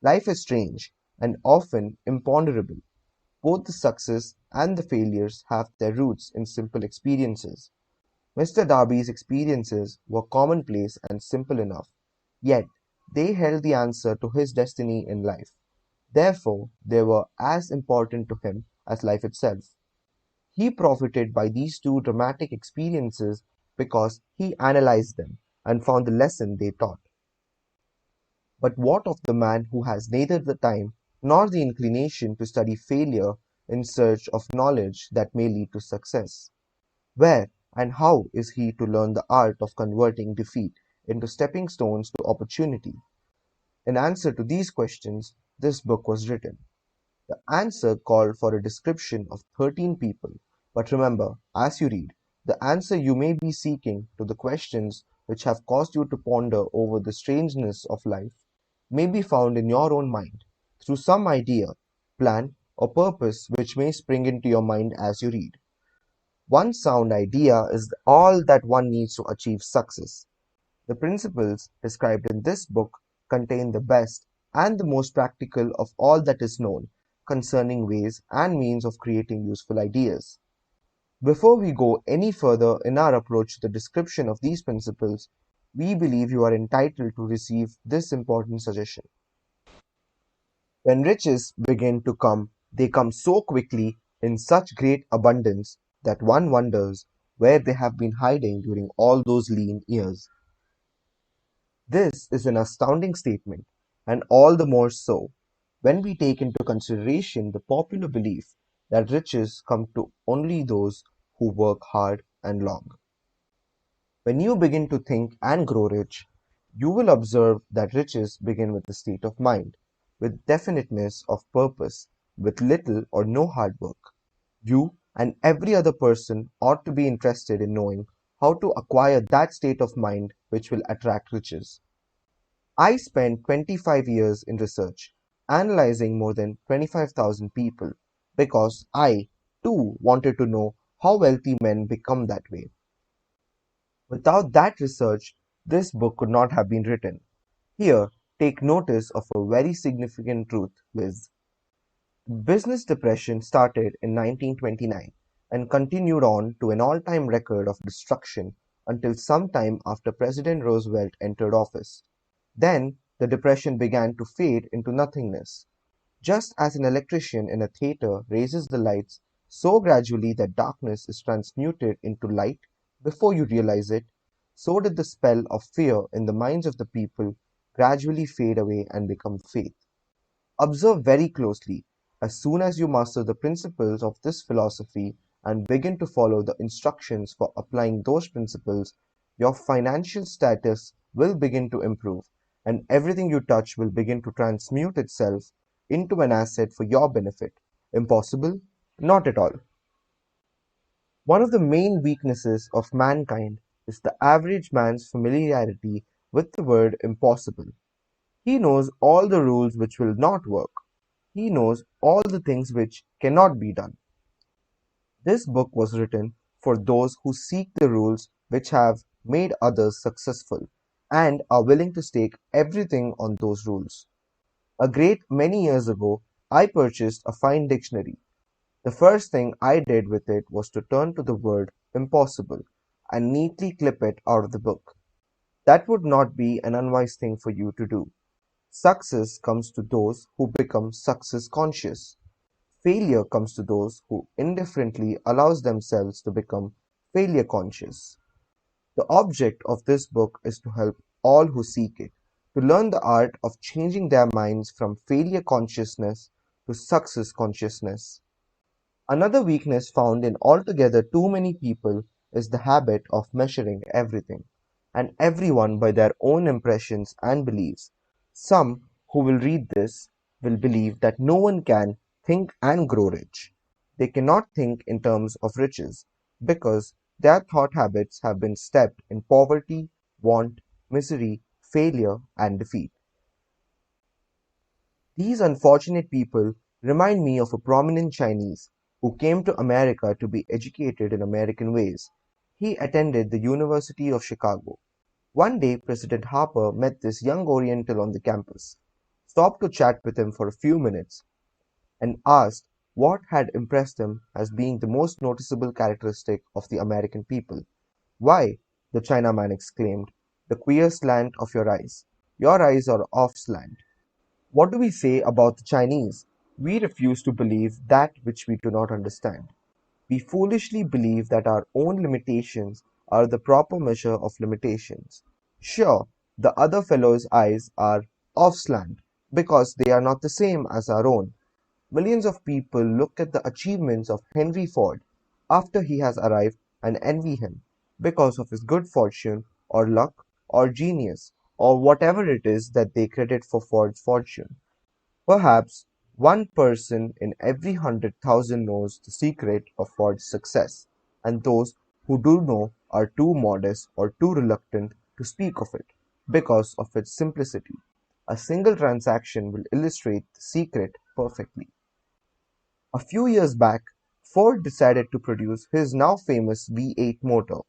Life is strange and often imponderable. Both the success and the failures have their roots in simple experiences. Mr. Darby's experiences were commonplace and simple enough, yet they held the answer to his destiny in life. Therefore, they were as important to him as life itself. He profited by these two dramatic experiences because he analyzed them and found the lesson they taught. But what of the man who has neither the time nor the inclination to study failure in search of knowledge that may lead to success? Where and how is he to learn the art of converting defeat into stepping stones to opportunity? In answer to these questions, this book was written. The answer called for a description of 13 people, but remember, as you read, the answer you may be seeking to the questions which have caused you to ponder over the strangeness of life may be found in your own mind through some idea, plan, or purpose which may spring into your mind as you read. One sound idea is all that one needs to achieve success. The principles described in this book contain the best and the most practical of all that is known concerning ways and means of creating useful ideas. Before we go any further in our approach to the description of these principles, we believe you are entitled to receive this important suggestion. When riches begin to come, they come so quickly in such great abundance that one wonders where they have been hiding during all those lean years. This is an astounding statement, and all the more so when we take into consideration the popular belief that riches come to only those who work hard and long. When you begin to think and grow rich, you will observe that riches begin with a state of mind, with definiteness of purpose, with little or no hard work. You and every other person ought to be interested in knowing how to acquire that state of mind which will attract riches. I spent 25 years in research, analyzing more than 25,000 people, because I, too, wanted to know how wealthy men become that way. Without that research, this book could not have been written. Here, take notice of a very significant truth, viz. The business depression started in 1929 and continued on to an all-time record of destruction until some time after President Roosevelt entered office. Then, the depression began to fade into nothingness. Just as an electrician in a theater raises the lights so gradually that darkness is transmuted into light before you realize it, so did the spell of fear in the minds of the people gradually fade away and become faith. Observe very closely. As soon as you master the principles of this philosophy and begin to follow the instructions for applying those principles, your financial status will begin to improve, and everything you touch will begin to transmute itself into an asset for your benefit. Impossible? Not at all. One of the main weaknesses of mankind is the average man's familiarity with the word impossible. He knows all the rules which will not work. He knows all the things which cannot be done. This book was written for those who seek the rules which have made others successful and are willing to stake everything on those rules. A great many years ago, I purchased a fine dictionary. The first thing I did with it was to turn to the word impossible and neatly clip it out of the book. That would not be an unwise thing for you to do. Success comes to those who become success conscious. Failure comes to those who indifferently allows themselves to become failure conscious. The object of this book is to help all who seek it to learn the art of changing their minds from failure consciousness to success consciousness. Another weakness found in altogether too many people is the habit of measuring everything and everyone by their own impressions and beliefs. Some who will read this will believe that no one can think and grow rich. They cannot think in terms of riches because their thought habits have been steeped in poverty, want, misery, failure, and defeat. These unfortunate people remind me of a prominent Chinese who came to America to be educated in American ways. He attended the University of Chicago. One day President Harper met this young Oriental on the campus. stopped to chat with him for a few minutes, and asked what had impressed him as being the most noticeable characteristic of the American people. "Why," the Chinaman exclaimed, "the queer slant of your eyes. Your eyes are off slant. What do we say about the Chinese? We refuse to believe that which we do not understand. We foolishly believe that our own limitations are the proper measure of limitations. Sure, the other fellow's eyes are off slant because they are not the same as our own. Millions of people look at the achievements of Henry Ford after he has arrived and envy him because of his good fortune or luck or genius or whatever it is that they credit for Ford's fortune. Perhaps one person in every 100,000 knows the secret of Ford's success, and those who do know are too modest or too reluctant to speak of it because of its simplicity. A single transaction will illustrate the secret perfectly. A few years back, Ford decided to produce his now famous V8 motor.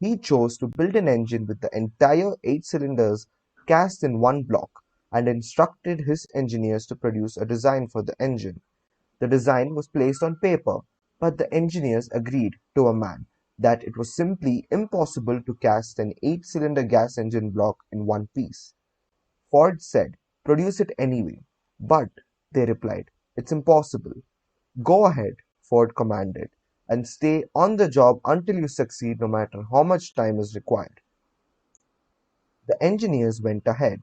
He chose to build an engine with the entire 8 cylinders cast in one block and instructed his engineers to produce a design for the engine. The design was placed on paper, but the engineers agreed to a man that it was simply impossible to cast an 8 cylinder gas engine block in one piece. Ford said, "Produce it anyway." "But," they replied, "it's impossible." "Go ahead," Ford commanded, "and stay on the job until you succeed no matter how much time is required." The engineers went ahead.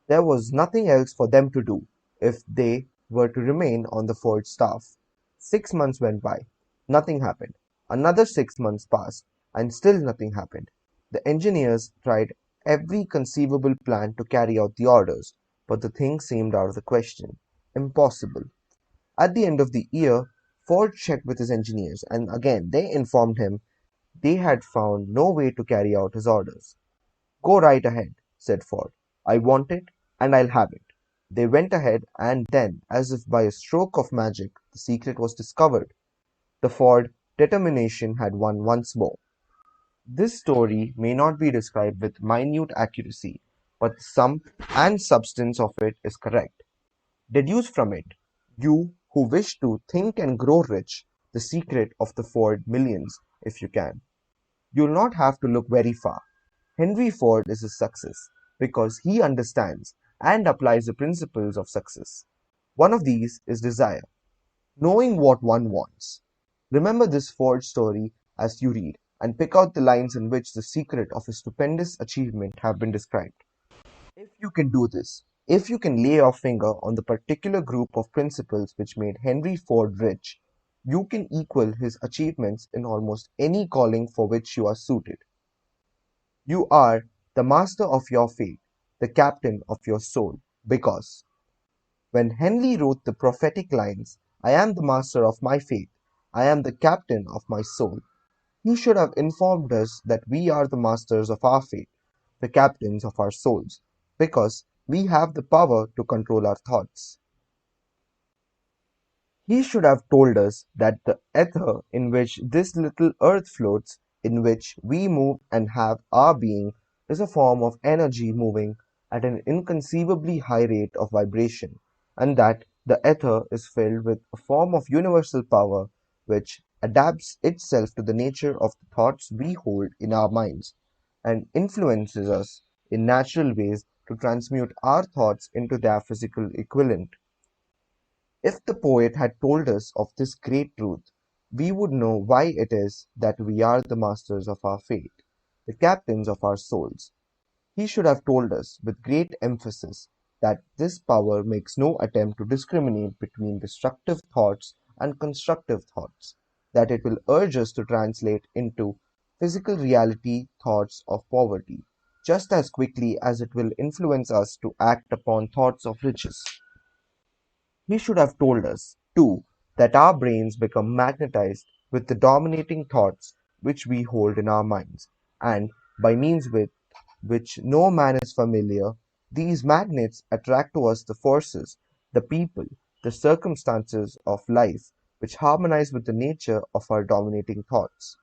There was nothing else for them to do if they were to remain on the Ford staff. 6 months went by. Nothing happened. Another 6 months passed, and still nothing happened. The engineers tried every conceivable plan to carry out the orders, but the thing seemed out of the question. Impossible. At the end of the year, Ford checked with his engineers, and again they informed him they had found no way to carry out his orders. "Go right ahead," said Ford. "I want it, and I'll have it." They went ahead, and then, as if by a stroke of magic, the secret was discovered. The Ford determination had won once more. This story may not be described with minute accuracy, but the sum and substance of it is correct. Deduce from it, you who wish to think and grow rich, the secret of the Ford millions, if you can. You'll not have to look very far. Henry Ford is a success because he understands and applies the principles of success. One of these is desire, knowing what one wants. Remember this Ford story as you read, and pick out the lines in which the secret of his stupendous achievement have been described. If you can do this, if you can lay your finger on the particular group of principles which made Henry Ford rich, you can equal his achievements in almost any calling for which you are suited. You are the master of your fate, the captain of your soul, because when Henley wrote the prophetic lines, "I am the master of my fate, I am the captain of my soul," he should have informed us that we are the masters of our fate, the captains of our souls, because we have the power to control our thoughts. He should have told us that the ether in which this little earth floats, in which we move and have our being, is a form of energy moving at an inconceivably high rate of vibration, and that the ether is filled with a form of universal power which adapts itself to the nature of the thoughts we hold in our minds, and influences us in natural ways to transmute our thoughts into their physical equivalent. If the poet had told us of this great truth, we would know why it is that we are the masters of our fate, the captains of our souls. He should have told us with great emphasis that this power makes no attempt to discriminate between destructive thoughts and constructive thoughts, that it will urge us to translate into physical reality thoughts of poverty, just as quickly as it will influence us to act upon thoughts of riches. He should have told us, too, that our brains become magnetized with the dominating thoughts which we hold in our minds, and by means with which no man is familiar, these magnets attract to us the forces, the people, the circumstances of life which harmonize with the nature of our dominating thoughts.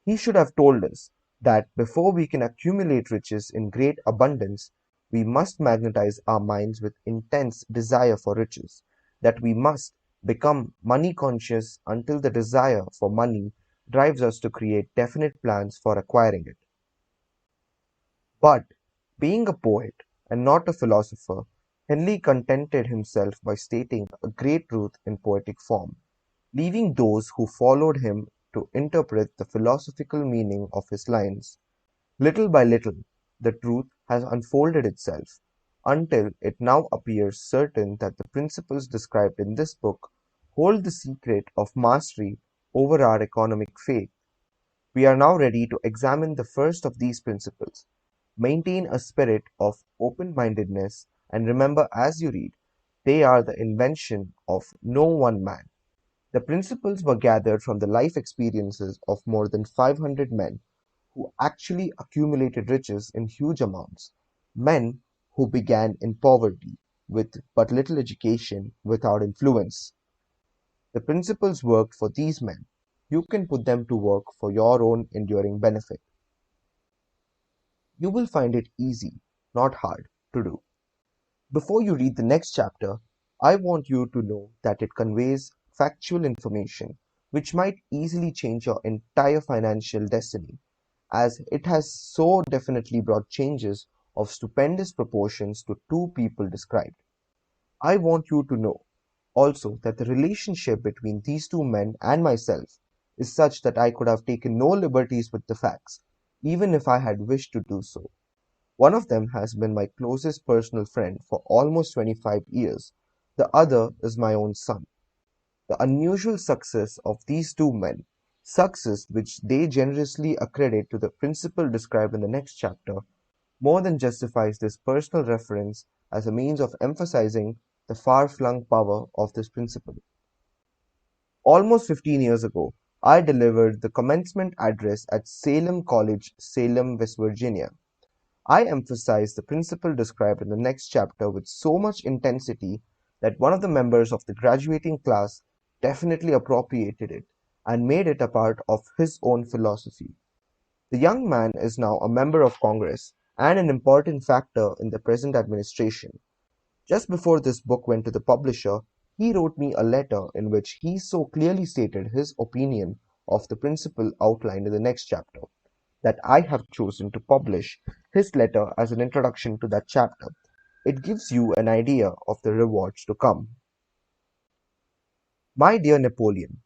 He should have told us that before we can accumulate riches in great abundance, we must magnetize our minds with intense desire for riches, that we must become money conscious until the desire for money drives us to create definite plans for acquiring it. But, being a poet and not a philosopher, Henley contented himself by stating a great truth in poetic form, leaving those who followed him to interpret the philosophical meaning of his lines. Little by little, the truth has unfolded itself, until it now appears certain that the principles described in this book hold the secret of mastery over our economic fate. We are now ready to examine the first of these principles. Maintain a spirit of open-mindedness, and remember as you read, they are the invention of no one man. The principles were gathered from the life experiences of more than 500 men who actually accumulated riches in huge amounts, men who began in poverty, with but little education, without influence. The principles worked for these men. You can put them to work for your own enduring benefit. You will find it easy, not hard, to do. Before you read the next chapter, I want you to know that it conveys factual information which might easily change your entire financial destiny, as it has so definitely brought changes of stupendous proportions to two people described. I want you to know also that the relationship between these two men and myself is such that I could have taken no liberties with the facts, even if I had wished to do so. One of them has been my closest personal friend for almost 25 years. The other is my own son. The unusual success of these two men, success which they generously accredit to the principle described in the next chapter, more than justifies this personal reference as a means of emphasizing the far-flung power of this principle. Almost 15 years ago, I delivered the commencement address at Salem College, Salem, West Virginia. I emphasized the principle described in the next chapter with so much intensity that one of the members of the graduating class definitely appropriated it and made it a part of his own philosophy. The young man is now a member of Congress and an important factor in the present administration. Just before this book went to the publisher, he wrote me a letter in which he so clearly stated his opinion of the principle outlined in the next chapter that I have chosen to publish his letter as an introduction to that chapter. It gives you an idea of the rewards to come. My dear Napoleon,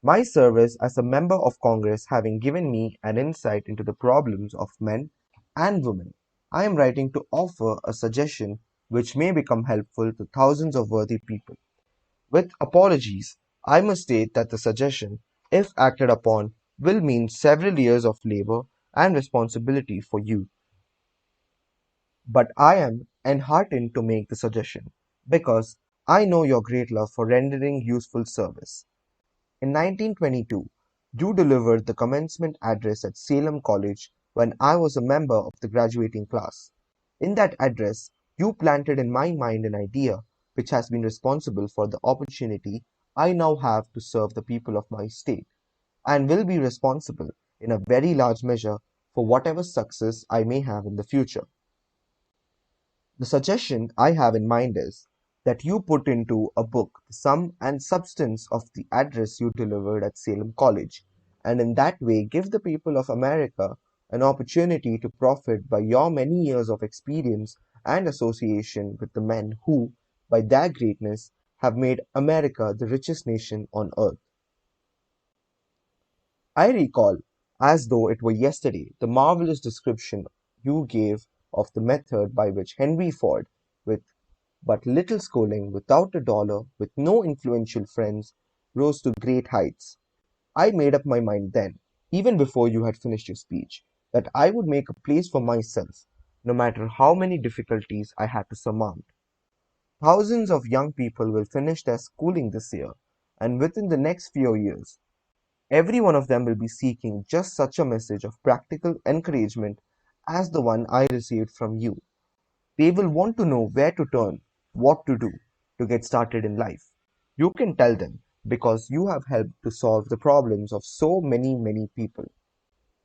my service as a member of Congress having given me an insight into the problems of men and women, I am writing to offer a suggestion which may become helpful to thousands of worthy people. With apologies, I must state that the suggestion, if acted upon, will mean several years of labor and responsibility for you. But I am enheartened to make the suggestion, because I know your great love for rendering useful service. In 1922, you delivered the commencement address at Salem College when I was a member of the graduating class. In that address, you planted in my mind an idea which has been responsible for the opportunity I now have to serve the people of my state, and will be responsible in a very large measure for whatever success I may have in the future. The suggestion I have in mind is that you put into a book the sum and substance of the address you delivered at Salem College, and in that way give the people of America an opportunity to profit by your many years of experience and association with the men who, by their greatness, have made America the richest nation on earth. I recall, as though it were yesterday, the marvelous description you gave of the method by which Henry Ford, with but little schooling, without a dollar, with no influential friends, rose to great heights. I made up my mind then, even before you had finished your speech, that I would make a place for myself, no matter how many difficulties I had to surmount. Thousands of young people will finish their schooling this year, and within the next few years, every one of them will be seeking just such a message of practical encouragement as the one I received from you. They will want to know where to turn, what to do to get started in life. You can tell them because you have helped to solve the problems of so many people.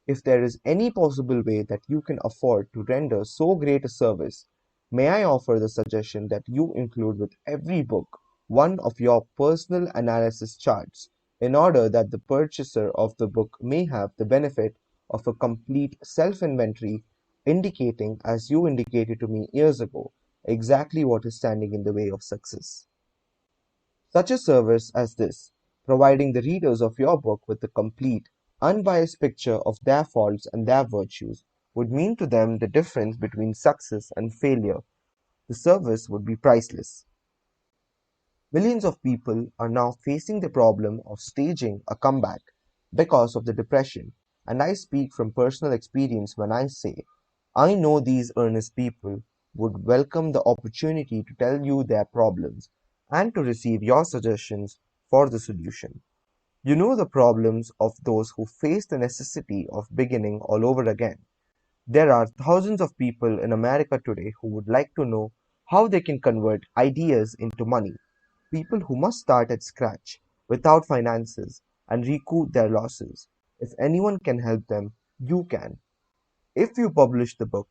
If there is any possible way that you can afford to render so great a service, May I offer the suggestion that you include with every book one of your personal analysis charts in order that the purchaser of the book may have the benefit of a complete self inventory indicating, as you indicated to me years ago, exactly what is standing in the way of success. Such a service as this, providing the readers of your book with a complete, unbiased picture of their faults and their virtues, would mean to them the difference between success and failure. The service would be priceless. Millions of people are now facing the problem of staging a comeback because of the depression, and I speak from personal experience when I say I know these earnest people would welcome the opportunity to tell you their problems and to receive your suggestions for the solution. You know the problems of those who face the necessity of beginning all over again. There are thousands of people in America today who would like to know how they can convert ideas into money. People who must start at scratch without finances and recoup their losses. If anyone can help them, you can. If you publish the book,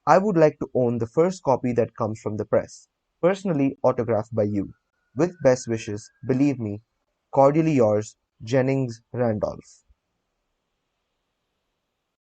I would like to own the first copy that comes from the press, personally autographed by you. With best wishes, believe me, cordially yours, Jennings Randolph.